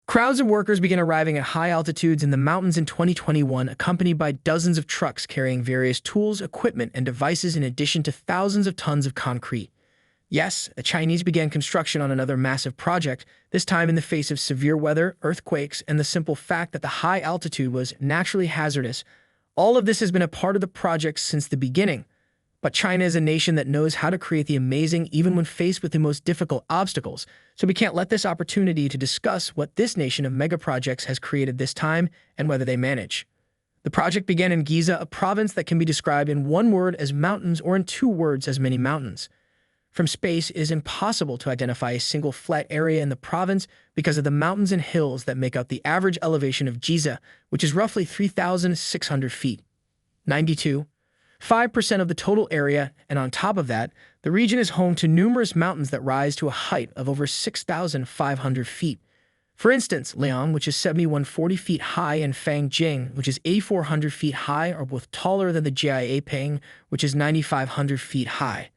Crowds of workers began arriving at high altitudes in the mountains in 2021, accompanied by dozens of trucks carrying various tools, equipment, and devices in addition to thousands of tons of concrete. Yes, the Chinese began construction on another massive project, this time in the face of severe weather, earthquakes, and the simple fact that the high altitude was naturally hazardous. All of this has been a part of the project since the beginning. But China is a nation that knows how to create the amazing even when faced with the most difficult obstacles, so we can't let this opportunity to discuss what this nation of megaprojects has created this time and whether they manage. The project began in Giza, a province that can be described in one word as mountains or in two words as many mountains. From space, it is impossible to identify a single flat area in the province because of the mountains and hills that make up the average elevation of Giza, which is roughly 3,600 feet. 5% of the total area, and on top of that, the region is home to numerous mountains that rise to a height of over 6,500 feet. For instance, Liang, which is 7,140 feet high, and Fangjing, which is 8,400 feet high, are both taller than the Jiaiping, which is 9,500 feet high.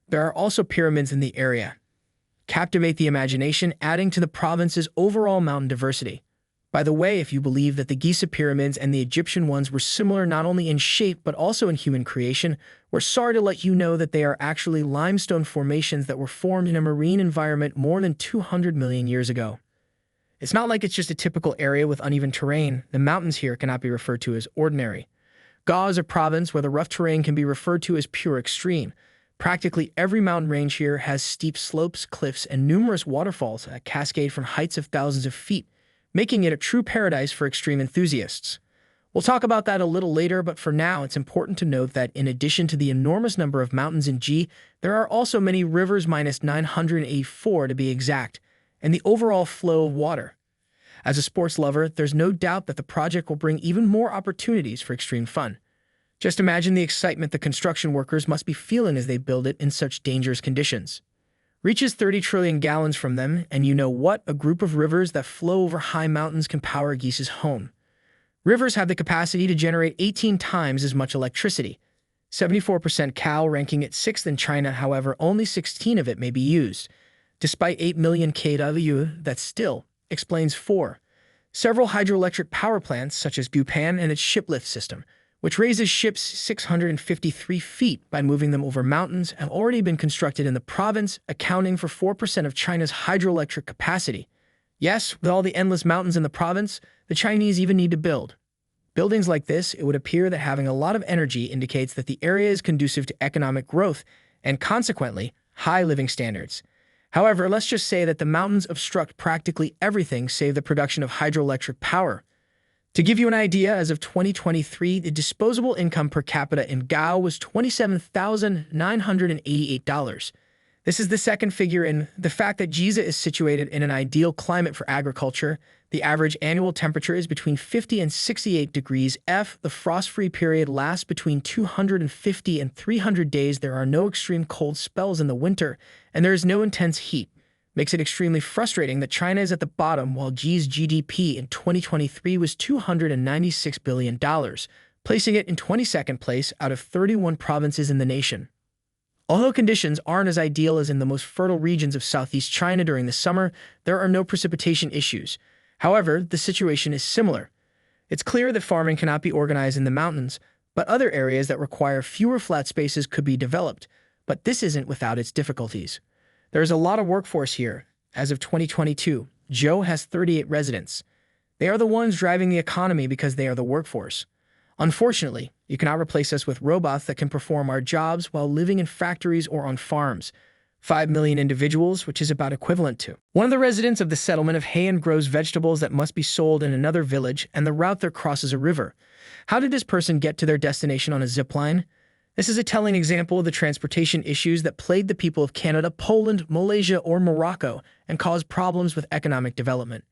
There are also pyramids in the area. Captivate the imagination, adding to the province's overall mountain diversity. By the way, if you believe that the Giza pyramids and the Egyptian ones were similar not only in shape but also in human creation, we're sorry to let you know that they are actually limestone formations that were formed in a marine environment more than 200 million years ago. It's not like it's just a typical area with uneven terrain. The mountains here cannot be referred to as ordinary. Ga is a province where the rough terrain can be referred to as pure extreme. Practically every mountain range here has steep slopes, cliffs, and numerous waterfalls that cascade from heights of thousands of feet, making it a true paradise for extreme enthusiasts. We'll talk about that a little later, but for now, it's important to note that in addition to the enormous number of mountains in G, there are also many rivers, minus 984 to be exact, and the overall flow of water. As a sports lover, there's no doubt that the project will bring even more opportunities for extreme fun. Just imagine the excitement the construction workers must be feeling as they build it in such dangerous conditions. Reaches 30 trillion gallons from them, and you know what? A group of rivers that flow over high mountains can power Giza's home. Rivers have the capacity to generate 18 times as much electricity. 74% cow, ranking it 6th in China, however, only 16 of it may be used. Despite 8 million kW, that still explains 4. Several hydroelectric power plants, such as Gupan and its shiplift system, which raises ships 653 feet by moving them over mountains, have already been constructed in the province, accounting for 4% of China's hydroelectric capacity. Yes, with all the endless mountains in the province, the Chinese even need to build. Buildings like this, it would appear that having a lot of energy indicates that the area is conducive to economic growth and, consequently, high living standards. However, let's just say that the mountains obstruct practically everything save the production of hydroelectric power. To give you an idea, as of 2023, the disposable income per capita in Gao was $27,988. This is the second figure in the fact that Giza is situated in an ideal climate for agriculture. The average annual temperature is between 50 and 68 degrees F. The frost-free period lasts between 250 and 300 days. There are no extreme cold spells in the winter, and there is no intense heat. Makes it extremely frustrating that China is at the bottom while G's GDP in 2023 was $296 billion, placing it in 22nd place out of 31 provinces in the nation. Although conditions aren't as ideal as in the most fertile regions of southeast China during the summer, there are no precipitation issues. However, the situation is similar. It's clear that farming cannot be organized in the mountains, but other areas that require fewer flat spaces could be developed, but this isn't without its difficulties. There is a lot of workforce here. As of 2022, Zhou has 38 residents. They are the ones driving the economy because they are the workforce. Unfortunately, you cannot replace us with robots that can perform our jobs while living in factories or on farms. 5 million individuals, which is about equivalent to. One of the residents of the settlement of Heian grows vegetables that must be sold in another village, and the route there crosses a river. How did this person get to their destination on a zip line? This is a telling example of the transportation issues that plagued the people of Canada, Poland, Malaysia, or Morocco and caused problems with economic development.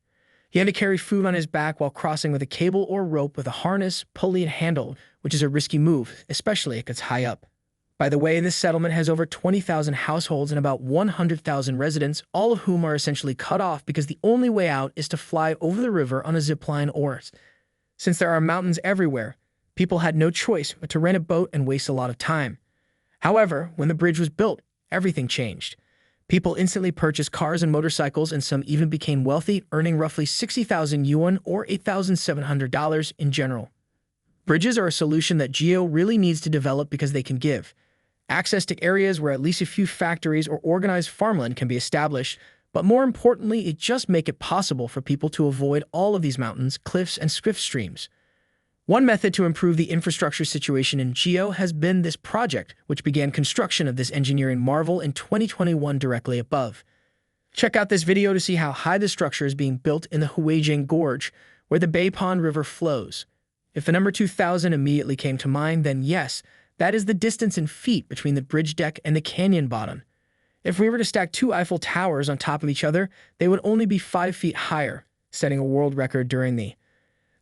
He had to carry food on his back while crossing with a cable or rope with a harness, pulley, and handle, which is a risky move, especially if it's high up. By the way, this settlement has over 20,000 households and about 100,000 residents, all of whom are essentially cut off because the only way out is to fly over the river on a zipline or. Since there are mountains everywhere, people had no choice but to rent a boat and waste a lot of time. However, when the bridge was built, everything changed. People instantly purchased cars and motorcycles, and some even became wealthy, earning roughly 60,000 yuan or $8,700 in general. Bridges are a solution that Geo really needs to develop because they can give access to areas where at least a few factories or organized farmland can be established, but more importantly, it just make it possible for people to avoid all of these mountains, cliffs, and swift streams. One method to improve the infrastructure situation in Geo has been this project, which began construction of this engineering marvel in 2021 directly above. Check out this video to see how high the structure is being built in the Huijiang Gorge, where the Beipon River flows. If the number 2000 immediately came to mind, then yes, that is the distance in feet between the bridge deck and the canyon bottom. If we were to stack two Eiffel Towers on top of each other, they would only be 5 feet higher, setting a world record during the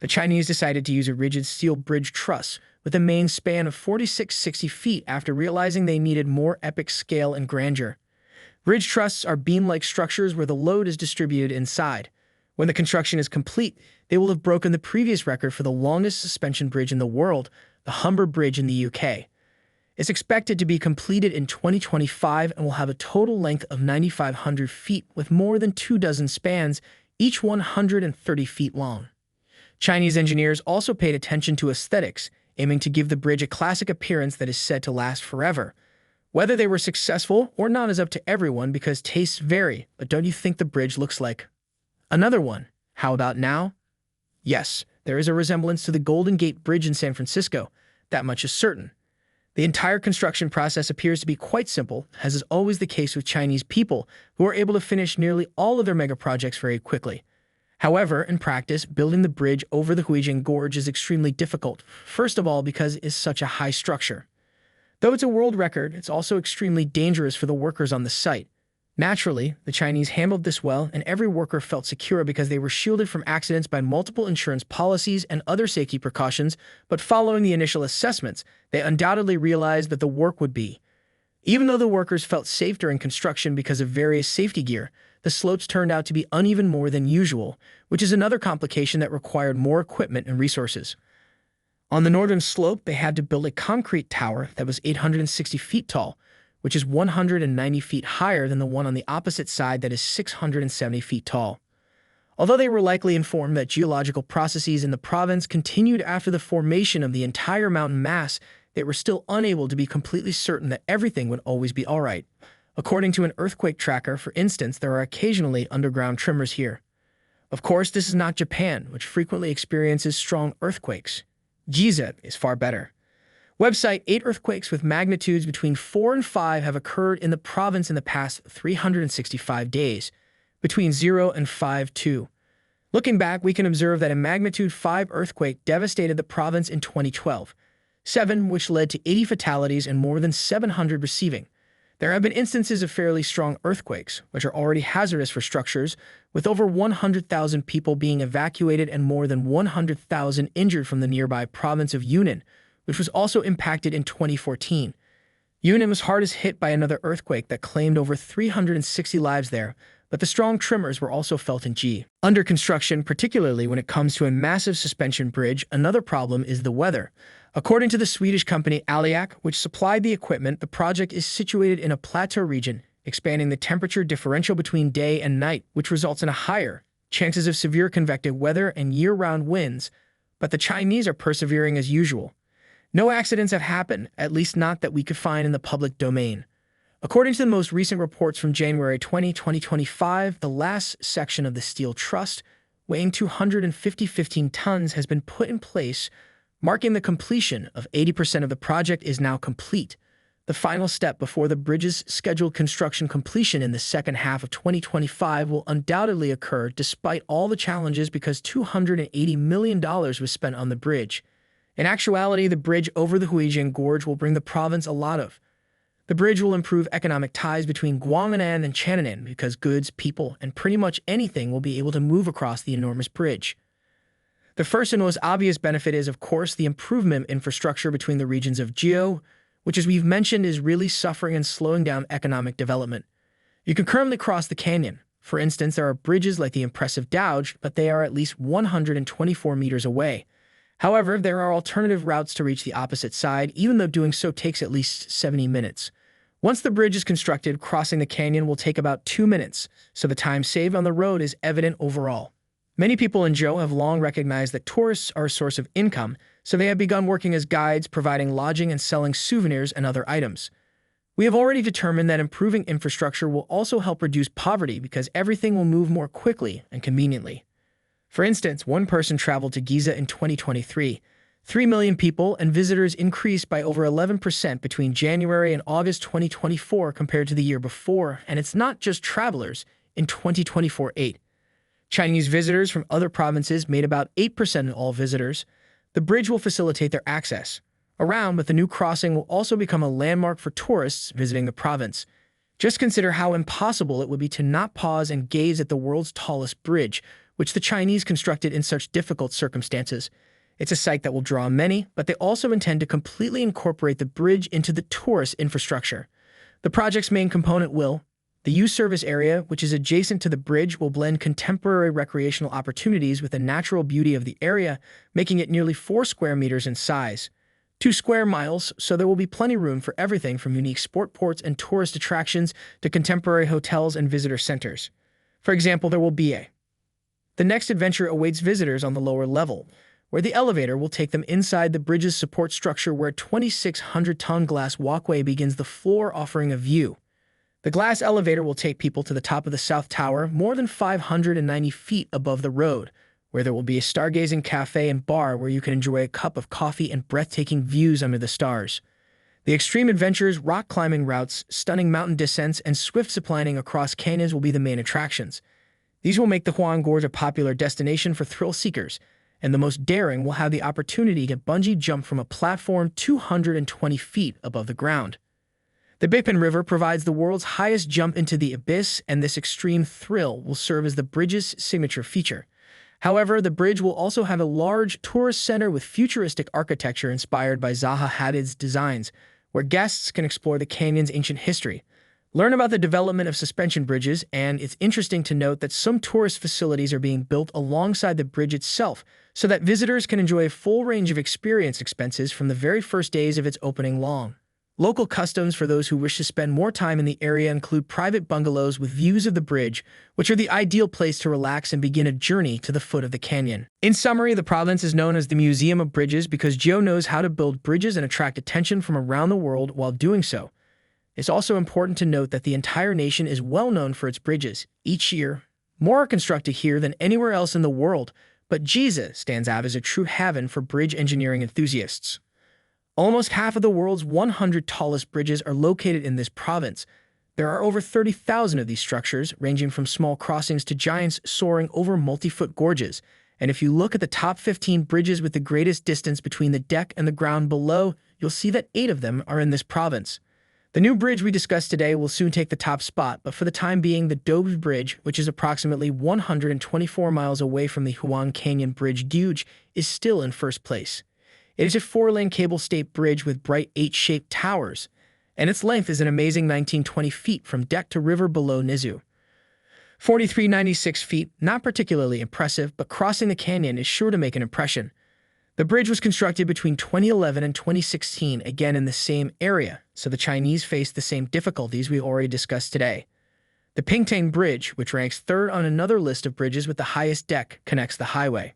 Chinese decided to use a rigid steel bridge truss with a main span of 4660 feet after realizing they needed more epic scale and grandeur. Bridge trusses are beam-like structures where the load is distributed inside. When the construction is complete, they will have broken the previous record for the longest suspension bridge in the world, the Humber Bridge in the UK. It's expected to be completed in 2025 and will have a total length of 9,500 feet with more than 24 spans, each 130 feet long. Chinese engineers also paid attention to aesthetics, aiming to give the bridge a classic appearance that is said to last forever. Whether they were successful or not is up to everyone because tastes vary, but don't you think the bridge looks like another one? How about now? Yes, there is a resemblance to the Golden Gate Bridge in San Francisco. That much is certain. The entire construction process appears to be quite simple, as is always the case with Chinese people, who are able to finish nearly all of their mega projects very quickly. However, in practice, building the bridge over the Huijiang Gorge is extremely difficult, first of all because it is such a high structure. Though it's a world record, it's also extremely dangerous for the workers on the site. Naturally, the Chinese handled this well, and every worker felt secure because they were shielded from accidents by multiple insurance policies and other safety precautions, but following the initial assessments, they undoubtedly realized that the work would be. Even though the workers felt safe during construction because of various safety gear, the slopes turned out to be uneven more than usual, which is another complication that required more equipment and resources. On the northern slope, they had to build a concrete tower that was 860 feet tall, which is 190 feet higher than the one on the opposite side that is 670 feet tall. Although they were likely informed that geological processes in the province continued after the formation of the entire mountain mass, they were still unable to be completely certain that everything would always be all right. According to an earthquake tracker, for instance, there are occasionally underground tremors here. Of course, this is not Japan, which frequently experiences strong earthquakes. GZ is far better. Website 8 earthquakes with magnitudes between 4 and 5 have occurred in the province in the past 365 days, between 0 and 5.2. Looking back, we can observe that a magnitude 5 earthquake devastated the province in 2012, 7 which led to 80 fatalities and more than 700 receiving. There have been instances of fairly strong earthquakes, which are already hazardous for structures, with over 100,000 people being evacuated and more than 100,000 injured from the nearby province of Yunnan, which was also impacted in 2014. Yunnan was hardest hit by another earthquake that claimed over 360 lives there, but the strong tremors were also felt in G. Under construction, particularly when it comes to a massive suspension bridge, another problem is the weather. According to the Swedish company Aliak, which supplied the equipment, the project is situated in a plateau region, expanding the temperature differential between day and night, which results in a higher chances of severe convective weather and year-round winds, but the Chinese are persevering as usual. No accidents have happened, at least not that we could find in the public domain. According to the most recent reports from January 2025, the last section of the steel truss, weighing 215 tons, has been put in place, marking the completion of 80% of the project is now complete. The final step before the bridge's scheduled construction completion in the second half of 2025 will undoubtedly occur despite all the challenges because $280 million was spent on the bridge. In actuality, the bridge over the Huijiang Gorge will bring the province a lot of. The bridge will improve economic ties between Guangnan and Chananan because goods, people, and pretty much anything will be able to move across the enormous bridge. The first and most obvious benefit is, of course, the improvement of infrastructure between the regions of Geo, which, as we've mentioned, is really suffering and slowing down economic development. You can currently cross the canyon. For instance, there are bridges like the impressive Douge, but they are at least 124 meters away. However, there are alternative routes to reach the opposite side, even though doing so takes at least 70 minutes. Once the bridge is constructed, crossing the canyon will take about 2 minutes, so the time saved on the road is evident overall. Many people in Zhou have long recognized that tourists are a source of income, so they have begun working as guides, providing lodging and selling souvenirs and other items. We have already determined that improving infrastructure will also help reduce poverty because everything will move more quickly and conveniently. For instance, one person traveled to Giza in 2023. 3 million people and visitors increased by over 11% between January and August 2024 compared to the year before, and it's not just travelers. In 2024, Chinese visitors from other provinces made about 8% of all visitors. The bridge will facilitate their access around, but the new crossing will also become a landmark for tourists visiting the province. Just consider how impossible it would be to not pause and gaze at the world's tallest bridge, which the Chinese constructed in such difficult circumstances. It's a sight that will draw many, but they also intend to completely incorporate the bridge into the tourist infrastructure. The project's main component will: the youth service area, which is adjacent to the bridge, will blend contemporary recreational opportunities with the natural beauty of the area, making it nearly 4 square meters in size. 2 square miles, so there will be plenty room for everything from unique sport ports and tourist attractions to contemporary hotels and visitor centers. For example, there will be the next adventure awaits visitors on the lower level, where the elevator will take them inside the bridge's support structure, where a 2,600-ton glass walkway begins the floor, offering a view. The glass elevator will take people to the top of the South Tower, more than 590 feet above the road, where there will be a stargazing cafe and bar where you can enjoy a cup of coffee and breathtaking views under the stars. The extreme adventures, rock climbing routes, stunning mountain descents, and swift ziplining across canyons will be the main attractions. These will make the Huang Gorge a popular destination for thrill seekers, and the most daring will have the opportunity to bungee jump from a platform 220 feet above the ground. The Bipin River provides the world's highest jump into the abyss, and this extreme thrill will serve as the bridge's signature feature. However, the bridge will also have a large tourist center with futuristic architecture inspired by Zaha Hadid's designs, where guests can explore the canyon's ancient history, learn about the development of suspension bridges, and it's interesting to note that some tourist facilities are being built alongside the bridge itself so that visitors can enjoy a full range of experience expenses from the very first days of its opening long. Local customs for those who wish to spend more time in the area include private bungalows with views of the bridge, which are the ideal place to relax and begin a journey to the foot of the canyon. In summary, the province is known as the Museum of Bridges because Zhou knows how to build bridges and attract attention from around the world while doing so. It's also important to note that the entire nation is well known for its bridges. Each year, more are constructed here than anywhere else in the world, but Giza stands out as a true haven for bridge engineering enthusiasts. Almost half of the world's 100 tallest bridges are located in this province. There are over 30,000 of these structures, ranging from small crossings to giants soaring over multi-foot gorges. And if you look at the top 15 bridges with the greatest distance between the deck and the ground below, you'll see that 8 of them are in this province. The new bridge we discussed today will soon take the top spot, but for the time being, the Dobes Bridge, which is approximately 124 miles away from the Huang Canyon Bridge Gauge, is still in first place. It is a 4-lane cable-stayed bridge with bright 8-shaped towers, and its length is an amazing 1920 feet from deck to river below Nizu. 4396 feet, not particularly impressive, but crossing the canyon is sure to make an impression. The bridge was constructed between 2011 and 2016, again in the same area, so the Chinese faced the same difficulties we already discussed today. The Pingtang Bridge, which ranks third on another list of bridges with the highest deck, connects the highway.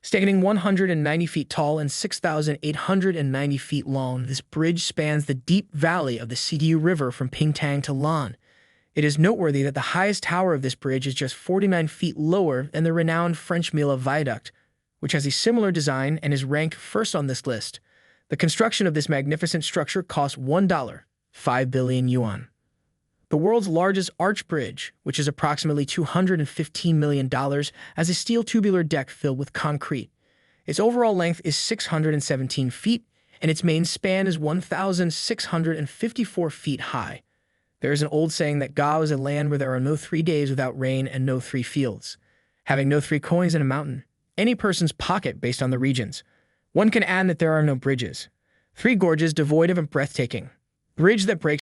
Standing 190 feet tall and 6,890 feet long, this bridge spans the deep valley of the Sidiu River from Pingtang to Lan. It is noteworthy that the highest tower of this bridge is just 49 feet lower than the renowned French Mila Viaduct, which has a similar design and is ranked first on this list. The construction of this magnificent structure cost $1, 5 billion yuan. The world's largest arch bridge, which is approximately $215 million, has a steel tubular deck filled with concrete. Its overall length is 617 feet, and its main span is 1,654 feet high. There is an old saying that Gao is a land where there are no 3 days without rain and no 3 fields, having no 3 coins in a mountain, any person's pocket based on the regions. One can add that there are no bridges. 3 gorges devoid of a breathtaking bridge that breaks